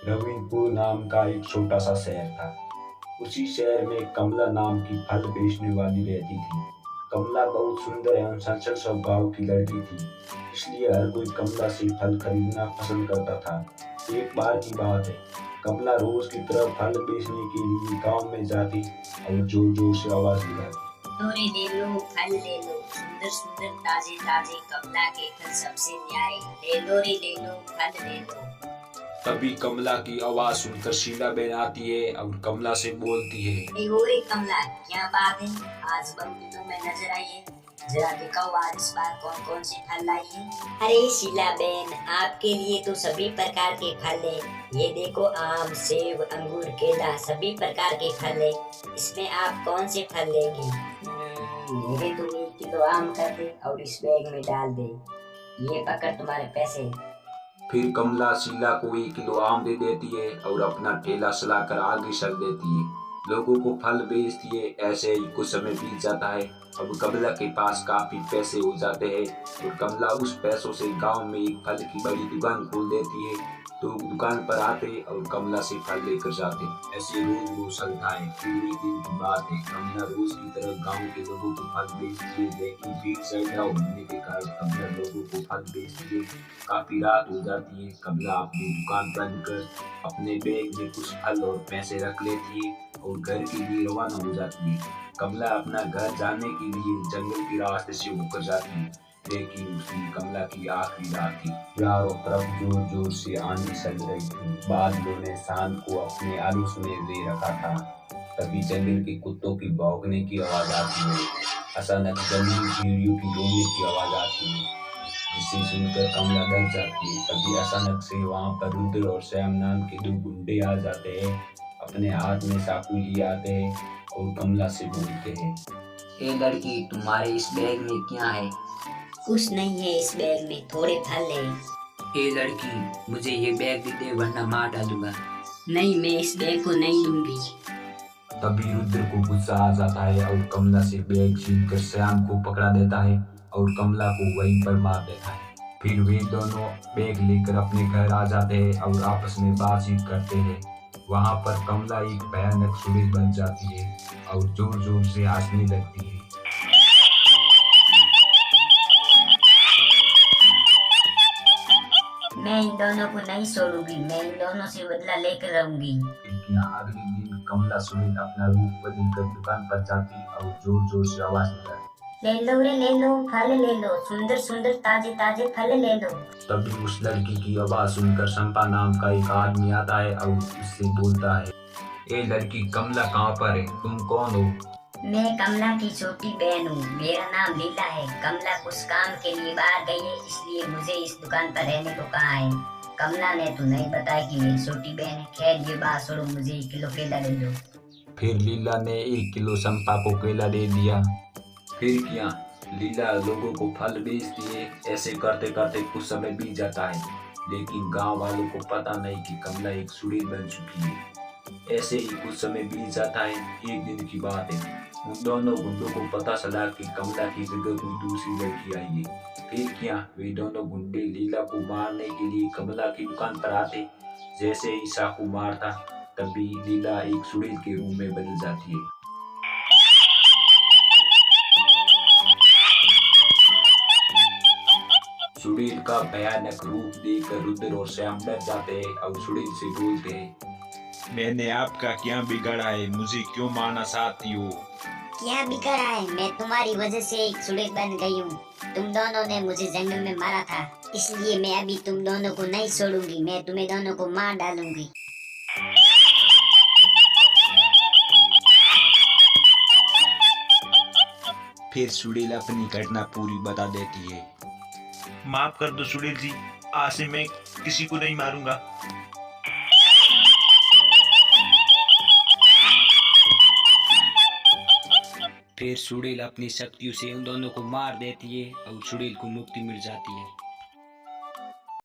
नवीनपुर नाम का एक छोटा सा शहर था। उसी शहर में कमला नाम की फल बेचने वाली रहती थी। कमला बहुत सुंदर एवं चंचल स्वभाव की लड़की थी, इसलिए हर कोई कमला से फल खरीदना पसंद करता था। एक बार की बात है, कमला रोज की तरह फल बेचने के लिए गांव में जाती और जोर जोर से आवाज लगाती। तोरे ले लो, फल ले लो, सुंदर सुंदर ताजे ताजे कमला के फल सबसे न्यारे, ले लो रे ले लो, फल ले लो। तभी कमला की आवाज सुनकर शीला बहन आती है और कमला से बोलती है, रे कमला, क्या बात है, आज बंदियों में नजर आई है, जरा दिखाओ आज इस बार कौन कौन से फल लाई है। अरे शीला बहन, आपके लिए तो सभी प्रकार के फल है, ये देखो आम, सेब, अंगूर, केला, सभी प्रकार के फल है, इसमें आप कौन से फल लेंगे? मेरे तुम 1 किलो आम कर दे और इस बैग में डाल दे, ये पकड़ तुम्हारे पैसे। फिर कमला शीला को 1 किलो आम दे देती है और अपना ठेला चलाकर आगे चल देती है। लोगों को फल बेचती है। ऐसे ही कुछ समय बीत जाता है। अब कमला के पास काफी पैसे हो जाते हैं और कमला उस पैसों से गांव में एक फल की बड़ी दुकान खोल देती है। तो दुकान पर आते और कमला से फल लेकर जाते। ऐसे रोज रोज चलता है। फिर एक दिन की बात है, कमला रोज की तरह गांव के लोगों को फल बेचती है, लेकिन भीड़ ज्यादा होने के कारण कमला लोगों को फल बेचती है। काफी रात हो जाती है। कमला अपनी दुकान बंद कर अपने बैग में कुछ फल और पैसे रख लेती है और घर के लिए रवाना हो जाती है। कमला अपना घर जाने के लिए जंगल के रास्ते से होकर जाती है, लेकिन उसकी कमला की आखिरी रात थी। चारों तरफ जोर जोर से आंधी चल रही थी। बादलों ने शाम को अपने आलोच में ले रखा था। तभी जंगल के कुत्तों की भौंकने की आवाज आती है। अचानक जंगली भेड़ियों की रोने की आवाज आती है, जिसे सुनकर कमला डर जाती है। तभी अचानक से वहां पर रुद्र और श्याम नाम के 2 गुंडे आ जाते हैं। अपने हाथ में चाकू लिए आते हैं और कमला से बोलते हैं, ए लड़की, तुम्हारे इस बैग में क्या है? कुछ नहीं है इस बैग में, थोड़े फल है। ए लड़की, मुझे ये बैग भी दे वरना मार डालूंगा। नहीं, मैं इस बैग को नहीं लूंगी। तभी रुद्र को गुस्सा आ जाता है और कमला से बैग छीनकर श्याम को पकड़ा देता है और कमला को वहीं पर मार देता है। फिर वे दोनों बैग लेकर अपने घर आ जाते हैं और आपस में बातचीत करते हैं। वहां पर कमला एक भयानक सुरेश बन जाती है और जोर जोर से हंसने लगती है। मैं इन दोनों को नहीं छोड़ूंगी, मैं इन दोनों से बदला लेकर रहूंगी। लेकिन अगले दिन कमला सुनील अपना रूप बदलकर दुकान पर जाती और जोर जोर से आवाज निकालती, ले लो रे ले लो, फल ले लो, सुंदर सुंदर ताजे ताजे फल ले लो। तभी उस लड़की की आवाज सुनकर चंपा नाम का एक आदमी आता है और उससे बोलता है, ए लड़की, कमला कहाँ पर है? तुम कौन हो? मैं कमला की छोटी बहन हूँ, मेरा नाम लीला है। कमला कुछ काम के लिए बाहर गई है, इसलिए मुझे इस दुकान पर रहने को कहा है। कमला ने तो नहीं बताया कि मेरी छोटी बहन है। खैर ये बात छोड़ो, मुझे 1 किलो केला दे दो। फिर लीला ने 1 किलो चंपा को केला दे दिया। फिर क्या, लीला लोगों को फल बेचती है। ऐसे करते करते कुछ समय बीत जाता है, लेकिन गांव वालों को पता नहीं कि कमला एक सुरील बन चुकी है। ऐसे ही कुछ समय बीत जाता है। एक दिन की बात है, उन दोनों गुंडों को पता चला कि कमला की जगह कोई दूसरी लड़की आई है। फिर क्या, वे दोनों गुंडे लीला को मारने के लिए कमला की दुकान पर आते। जैसे ही चाकू मारता, तभी लीला एक सुड़ेल के रूप में बदल जाती है। सुड़ेल का भयानक रूप देखकर रुद्र और श्याम डर जाते हैं और सुड़ेल से बोलते हैं, मैंने आपका क्या बिगाड़ा है? मुझे क्यों मारना चाहती हो? क्या बिगड़ा है? मैं तुम्हारी वजह से एक सुड़ेल बन गई हूँ। तुम दोनों ने मुझे जंगल में मारा था, इसलिए मैं अभी तुम दोनों को नहीं छोड़ूंगी। मैं तुम्हें दोनों को मार डालूंगी। फिर सुड़ेल अपनी घटना पूरी बता देती है। माफ कर दो सुनील जी, आज से मैं किसी को नहीं मारूंगा। फिर सुड़ेल अपनी शक्तियों से उन दोनों को मार देती है और सुड़ेल को मुक्ति मिल जाती है।